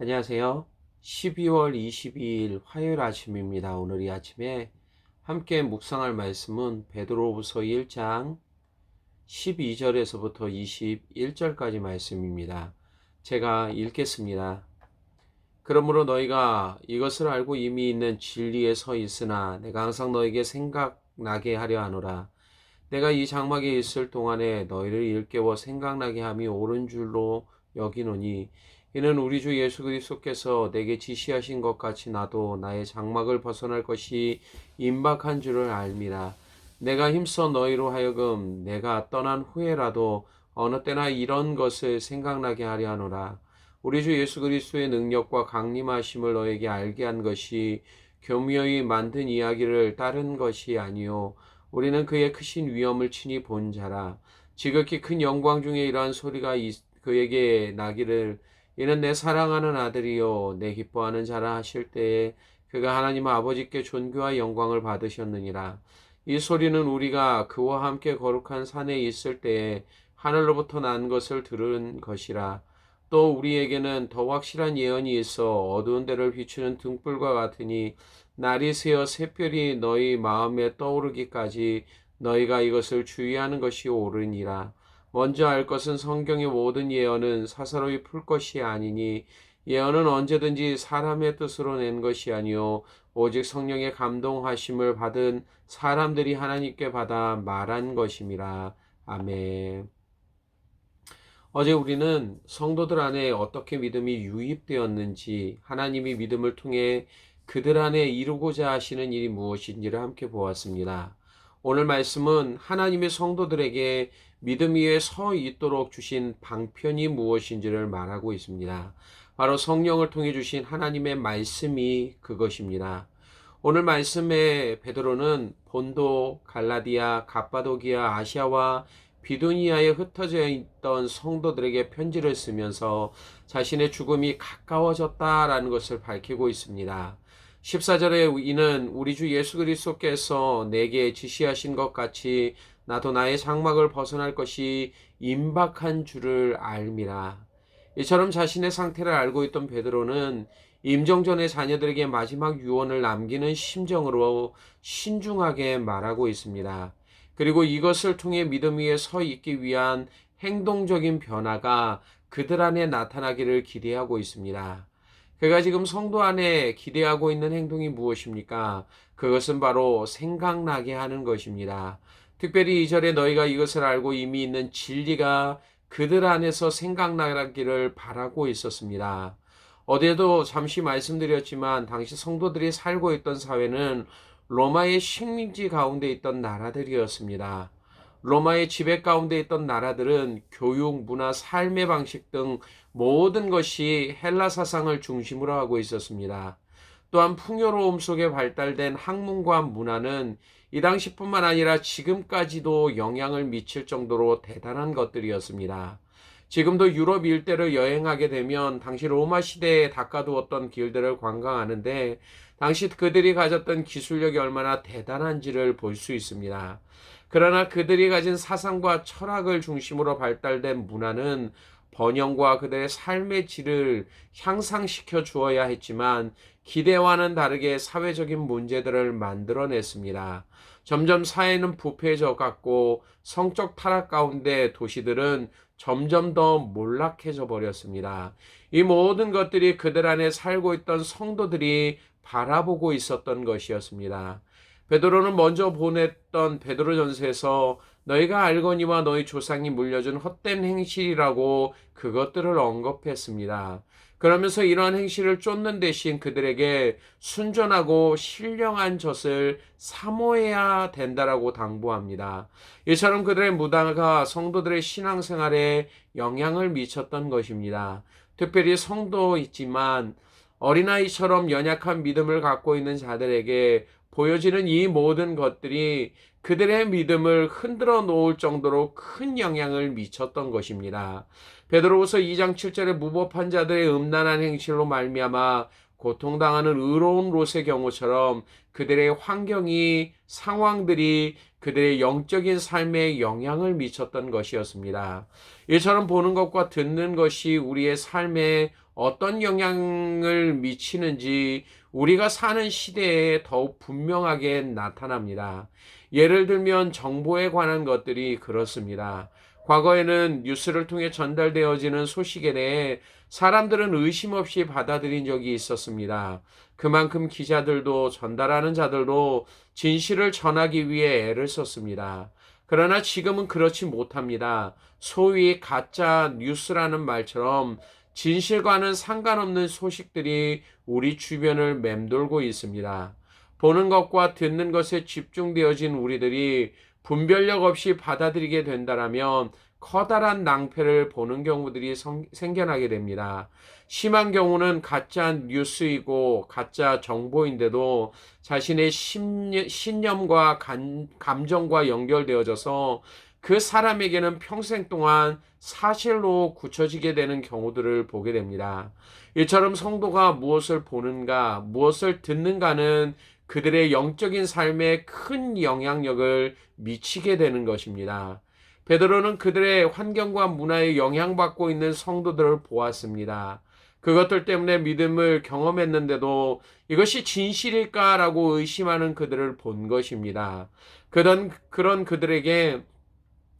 안녕하세요. 12월 22일 화요일 아침입니다. 오늘 이 아침에 함께 묵상할 말씀은 베드로후서 1장 12절에서부터 21절까지 말씀입니다. 제가 읽겠습니다. 그러므로 너희가 이것을 알고 이미 있는 진리에 서 있으나 내가 항상 너에게 생각나게 하려 하노라. 내가 이 장막에 있을 동안에 너희를 일깨워 생각나게 함이 옳은 줄로 여기노니 이는 우리 주 예수 그리스도께서 내게 지시하신 것 같이 나도 나의 장막을 벗어날 것이 임박한 줄을 알미라. 내가 힘써 너희로 하여금 내가 떠난 후에라도 어느 때나 이런 것을 생각나게 하려 하노라. 우리 주 예수 그리스도의 능력과 강림하심을 너에게 알게 한 것이 교묘히 만든 이야기를 따른 것이 아니요 우리는 그의 크신 위엄을 친히 본 자라. 지극히 큰 영광 중에 이러한 소리가 그에게 나기를 이는 내 사랑하는 아들이요 내 기뻐하는 자라 하실 때에 그가 하나님 아버지께 존귀와 영광을 받으셨느니라. 이 소리는 우리가 그와 함께 거룩한 산에 있을 때에 하늘로부터 난 것을 들은 것이라. 또 우리에게는 더 확실한 예언이 있어 어두운 데를 비추는 등불과 같으니 날이 새어 샛별이 너희 마음에 떠오르기까지 너희가 이것을 주의하는 것이 옳으니라. 먼저 알 것은 성경의 모든 예언은 사사로이 풀 것이 아니니 예언은 언제든지 사람의 뜻으로 낸 것이 아니요 오직 성령의 감동하심을 받은 사람들이 하나님께 받아 말한 것임이라. 아멘. 어제 우리는 성도들 안에 어떻게 믿음이 유입되었는지, 하나님이 믿음을 통해 그들 안에 이루고자 하시는 일이 무엇인지를 함께 보았습니다. 오늘 말씀은 하나님의 성도들에게 믿음 위에 서 있도록 주신 방편이 무엇인지를 말하고 있습니다. 바로 성령을 통해 주신 하나님의 말씀이 그것입니다. 오늘 말씀에 베드로는 본도, 갈라디아, 갑바도기아, 아시아와 비두니아에 흩어져 있던 성도들에게 편지를 쓰면서 자신의 죽음이 가까워졌다라는 것을 밝히고 있습니다. 14절에 이는 우리 주 예수 그리스도께서 내게 지시하신 것 같이 나도 나의 장막을 벗어날 것이 임박한 줄을 알미라. 이처럼 자신의 상태를 알고 있던 베드로는 임종전의 자녀들에게 마지막 유언을 남기는 심정으로 신중하게 말하고 있습니다. 그리고 이것을 통해 믿음 위에 서 있기 위한 행동적인 변화가 그들 안에 나타나기를 기대하고 있습니다. 그가 지금 성도 안에 기대하고 있는 행동이 무엇입니까? 그것은 바로 생각나게 하는 것입니다. 특별히 이 절에 너희가 이것을 알고 이미 있는 진리가 그들 안에서 생각나기를 바라고 있었습니다. 어제도 잠시 말씀드렸지만 당시 성도들이 살고 있던 사회는 로마의 식민지 가운데 있던 나라들이었습니다. 로마의 지배 가운데 있던 나라들은 교육, 문화, 삶의 방식 등 모든 것이 헬라 사상을 중심으로 하고 있었습니다. 또한 풍요로움 속에 발달된 학문과 문화는 이 당시뿐만 아니라 지금까지도 영향을 미칠 정도로 대단한 것들이었습니다. 지금도 유럽 일대를 여행하게 되면 당시 로마 시대에 닦아두었던 길들을 관광하는데 당시 그들이 가졌던 기술력이 얼마나 대단한지를 볼 수 있습니다. 그러나 그들이 가진 사상과 철학을 중심으로 발달된 문화는 번영과 그들의 삶의 질을 향상시켜 주어야 했지만 기대와는 다르게 사회적인 문제들을 만들어냈습니다. 점점 사회는 부패해져 갔고 성적 타락 가운데 도시들은 점점 더 몰락해져 버렸습니다. 이 모든 것들이 그들 안에 살고 있던 성도들이 바라보고 있었던 것이었습니다. 베드로는 먼저 보냈던 베드로전서에서 너희가 알거니와 너희 조상이 물려준 헛된 행실이라고 그것들을 언급했습니다. 그러면서 이러한 행실을 쫓는 대신 그들에게 순전하고 신령한 젖을 사모해야 된다라고 당부합니다. 이처럼 그들의 무다가 성도들의 신앙생활에 영향을 미쳤던 것입니다. 특별히 성도이지만 어린아이처럼 연약한 믿음을 갖고 있는 자들에게 보여지는 이 모든 것들이 그들의 믿음을 흔들어 놓을 정도로 큰 영향을 미쳤던 것입니다. 베드로후서 2장 7절에 무법한 자들의 음란한 행실로 말미암아 고통당하는 의로운 롯의 경우처럼 그들의 환경이 상황들이 그들의 영적인 삶에 영향을 미쳤던 것이었습니다. 이처럼 보는 것과 듣는 것이 우리의 삶에 어떤 영향을 미치는지 우리가 사는 시대에 더욱 분명하게 나타납니다. 예를 들면 정보에 관한 것들이 그렇습니다. 과거에는 뉴스를 통해 전달되어지는 소식에 대해 사람들은 의심 없이 받아들인 적이 있었습니다. 그만큼 기자들도 전달하는 자들도 진실을 전하기 위해 애를 썼습니다. 그러나 지금은 그렇지 못합니다. 소위 가짜 뉴스라는 말처럼 진실과는 상관없는 소식들이 우리 주변을 맴돌고 있습니다. 보는 것과 듣는 것에 집중되어진 우리들이 분별력 없이 받아들이게 된다면 커다란 낭패를 보는 경우들이 생겨나게 됩니다. 심한 경우는 가짜 뉴스이고 가짜 정보인데도 자신의 신념과 감정과 연결되어져서 그 사람에게는 평생 동안 사실로 굳혀지게 되는 경우들을 보게 됩니다. 이처럼 성도가 무엇을 보는가, 무엇을 듣는가는 그들의 영적인 삶에 큰 영향력을 미치게 되는 것입니다. 베드로는 그들의 환경과 문화에 영향받고 있는 성도들을 보았습니다. 그것들 때문에 믿음을 경험했는데도 이것이 진실일까라고 의심하는 그들을 본 것입니다. 그런 그들에게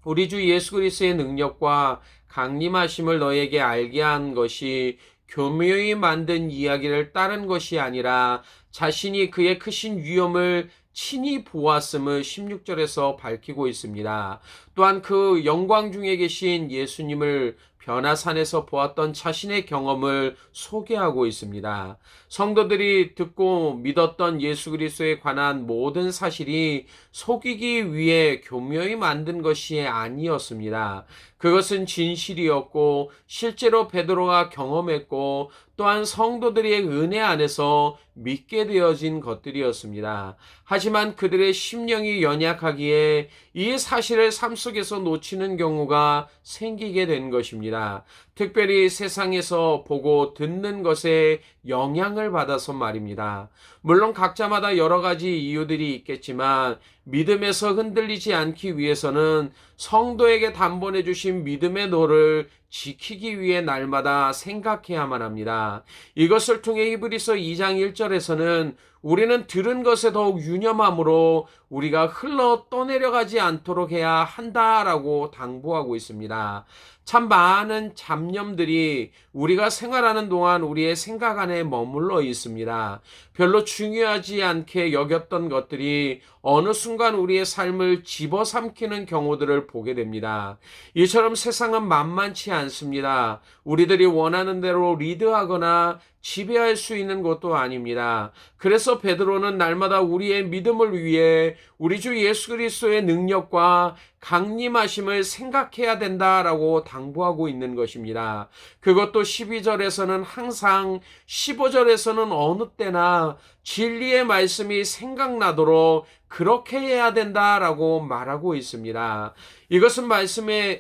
우리 주 예수 그리스도의 능력과 강림하심을 너에게 알게 한 것이 교묘히 만든 이야기를 따른 것이 아니라 자신이 그의 크신 위엄을 친히 보았음을 16절에서 밝히고 있습니다. 또한 그 영광 중에 계신 예수님을 변화산에서 보았던 자신의 경험을 소개하고 있습니다. 성도들이 듣고 믿었던 예수 그리스도에 관한 모든 사실이 속이기 위해 교묘히 만든 것이 아니었습니다. 그것은 진실이었고 실제로 베드로가 경험했고 또한 성도들의 은혜 안에서 믿게 되어진 것들이었습니다. 하지만 그들의 심령이 연약하기에 이 사실을 삶 속에서 놓치는 경우가 생기게 된 것입니다. 특별히 세상에서 보고 듣는 것에 영향을 받아서 말입니다. 물론 각자마다 여러 가지 이유들이 있겠지만 믿음에서 흔들리지 않기 위해서는 성도에게 단번에 주신 믿음의 도를 지키기 위해 날마다 생각해야만 합니다. 이것을 통해 히브리서 2장 1절에서는 우리는 들은 것에 더욱 유념함으로 우리가 흘러 떠내려가지 않도록 해야 한다라고 당부하고 있습니다. 참 많은 잡념들이 우리가 생활하는 동안 우리의 생각 안에 머물러 있습니다. 별로 중요하지 않게 여겼던 것들이 어느 순간 우리의 삶을 집어삼키는 경우들을 보게 됩니다. 이처럼 세상은 만만치 않습니다. 우리들이 원하는 대로 리드하거나 지배할 수 있는 것도 아닙니다. 그래서 베드로는 날마다 우리의 믿음을 위해 우리 주 예수 그리스도의 능력과 강림하심을 생각해야 된다라고 당부하고 있는 것입니다. 그것도 12절에서는 항상 15절에서는 어느 때나 진리의 말씀이 생각나도록 그렇게 해야 된다라고 말하고 있습니다. 이것은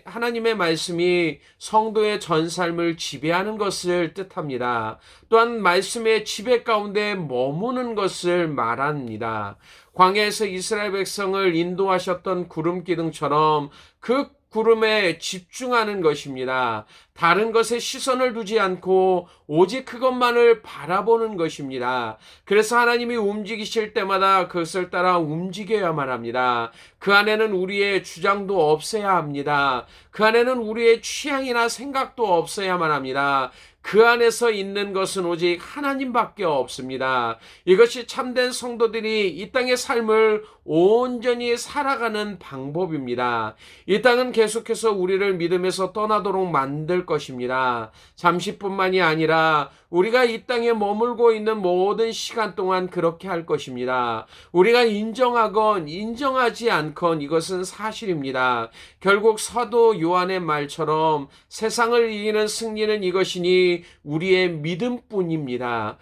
하나님의 말씀이 성도의 전 삶을 지배하는 것을 뜻합니다. 또한 말씀의 지배 가운데 머무는 것을 말합니다. 광야에서 이스라엘 백성을 인도하셨던 구름 기둥처럼 그 구름에 집중하는 것입니다. 다른 것에 시선을 두지 않고 오직 그것만을 바라보는 것입니다. 그래서 하나님이 움직이실 때마다 그것을 따라 움직여야만 합니다. 그 안에는 우리의 주장도 없어야 합니다. 그 안에는 우리의 취향이나 생각도 없어야만 합니다. 그 안에서 있는 것은 오직 하나님밖에 없습니다. 이것이 참된 성도들이 이 땅의 삶을 온전히 살아가는 방법입니다. 이 땅은 계속해서 우리를 믿음에서 떠나도록 만들 것입니다. 잠시뿐만이 아니라 우리가 이 땅에 머물고 있는 모든 시간 동안 그렇게 할 것입니다. 우리가 인정하건 인정하지 않건 이것은 사실입니다. 결국 사도 요한의 말처럼 세상을 이기는 승리는 이것이니 우리의 믿음뿐입니다.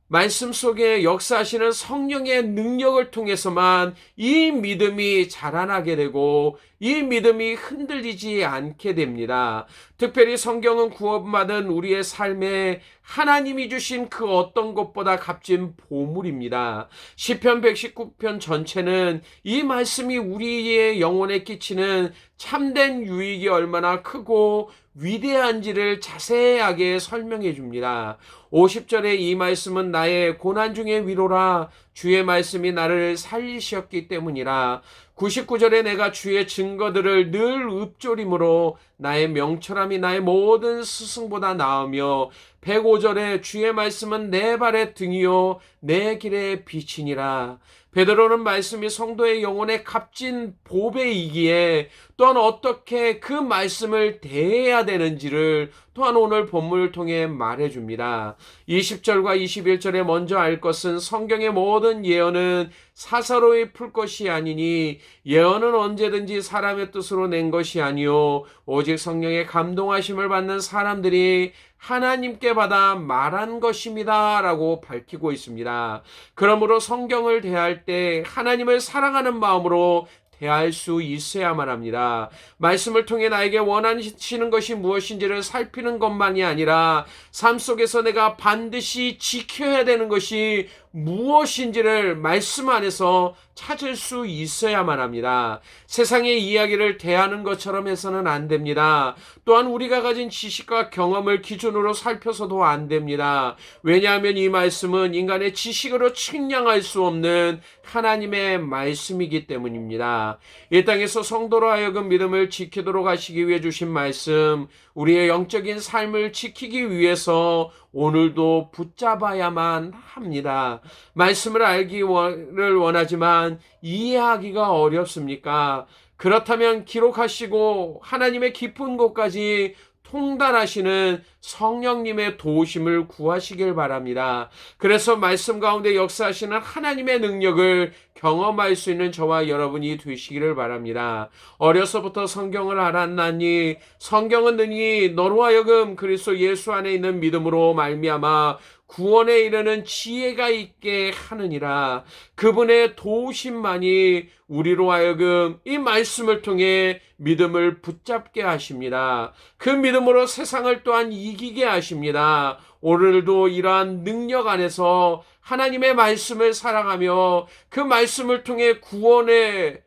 말씀 속에 역사하시는 성령의 능력을 통해서만 이 믿음이 자라나게 되고 이 믿음이 흔들리지 않게 됩니다. 특별히 성경은 구원받은 우리의 삶에 하나님이 주신 그 어떤 것보다 값진 보물입니다. 시편 119편 전체는 이 말씀이 우리의 영혼에 끼치는 참된 유익이 얼마나 크고 위대한지를 자세하게 설명해 줍니다. 50절의 이 말씀은 나의 고난 중의 위로라, 주의 말씀이 나를 살리셨기 때문이라. 99절에 내가 주의 증거들을 늘 읊조림으로 나의 명철함이 나의 모든 스승보다 나으며, 105절에 주의 말씀은 내 발의 등이요 내 길의 빛이니라. 베드로는 말씀이 성도의 영혼의 값진 보배이기에 또한 어떻게 그 말씀을 대해야 되는지를 또한 오늘 본문을 통해 말해줍니다. 20절과 21절에 먼저 알 것은 성경의 모든 예언은 사사로이 풀 것이 아니니 예언은 언제든지 사람의 뜻으로 낸 것이 아니요 오직 성령의 감동하심을 받는 사람들이 하나님께 받아 말한 것입니다 라고 밝히고 있습니다. 그러므로 성경을 대할 때 하나님을 사랑하는 마음으로 대할 수 있어야만 합니다. 말씀을 통해 나에게 원하시는 것이 무엇인지를 살피는 것만이 아니라 삶 속에서 내가 반드시 지켜야 되는 것이 무엇인지를 말씀 안에서 찾을 수 있어야만 합니다. 세상의 이야기를 대하는 것처럼 해서는 안 됩니다. 또한 우리가 가진 지식과 경험을 기준으로 살펴서도 안 됩니다. 왜냐하면 이 말씀은 인간의 지식으로 측량할 수 없는 하나님의 말씀이기 때문입니다. 이 땅에서 성도로 하여금 믿음을 지키도록 하시기 위해 주신 말씀, 우리의 영적인 삶을 지키기 위해서 오늘도 붙잡아야만 합니다. 말씀을 알기를 원하지만 이해하기가 어렵습니까? 그렇다면 기록하시고 하나님의 깊은 곳까지 통달하시는 성령님의 도우심을 구하시길 바랍니다. 그래서 말씀 가운데 역사하시는 하나님의 능력을 경험할 수 있는 저와 여러분이 되시기를 바랍니다. 어려서부터 성경을 알았나니 성경은 능히 너로 하여금 그리스도 예수 안에 있는 믿음으로 말미암아 구원에 이르는 지혜가 있게 하느니라. 그분의 도우심만이 우리로 하여금 이 말씀을 통해 믿음을 붙잡게 하십니다. 그 믿음으로 세상을 또한 이기게 하십니다. 오늘도 이러한 능력 안에서 하나님의 말씀을 사랑하며 그 말씀을 통해 구원의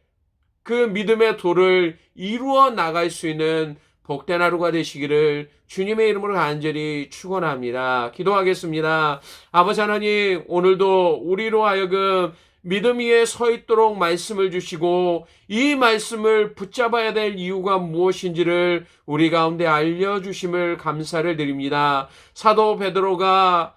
그 믿음의 도를 이루어 나갈 수 있는 복된 하루가 되시기를 주님의 이름으로 간절히 축원합니다. 기도하겠습니다. 아버지 하나님, 오늘도 우리로 하여금 믿음 위에 서 있도록 말씀을 주시고 이 말씀을 붙잡아야 될 이유가 무엇인지를 우리 가운데 알려주심을 감사를 드립니다. 사도 베드로가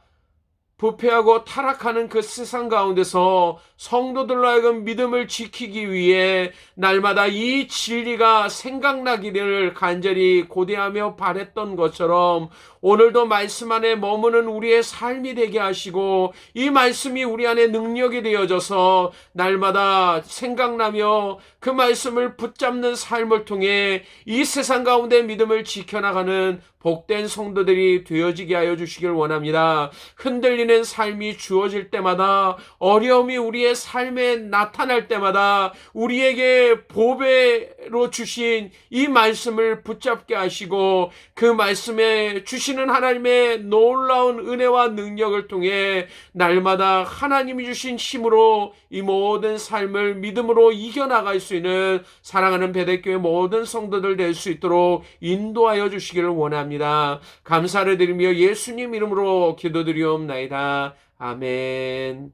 부패하고 타락하는 그 세상 가운데서 성도들로 하여금 믿음을 지키기 위해 날마다 이 진리가 생각나기를 간절히 고대하며 바랬던 것처럼 오늘도 말씀 안에 머무는 우리의 삶이 되게 하시고 이 말씀이 우리 안에 능력이 되어져서 날마다 생각나며 그 말씀을 붙잡는 삶을 통해 이 세상 가운데 믿음을 지켜나가는 복된 성도들이 되어지게 하여 주시길 원합니다. 흔들리는 삶이 주어질 때마다, 어려움이 우리의 삶에 나타날 때마다 우리에게 보배로 주신 이 말씀을 붙잡게 하시고 그 말씀에 주시는 하나님의 놀라운 은혜와 능력을 통해 날마다 하나님이 주신 힘으로 이 모든 삶을 믿음으로 이겨나갈 수 있는 사랑하는 베델교회 모든 성도들 될 수 있도록 인도하여 주시기를 원합니다. 감사를 드리며 예수님 이름으로 기도드리옵나이다. 아멘.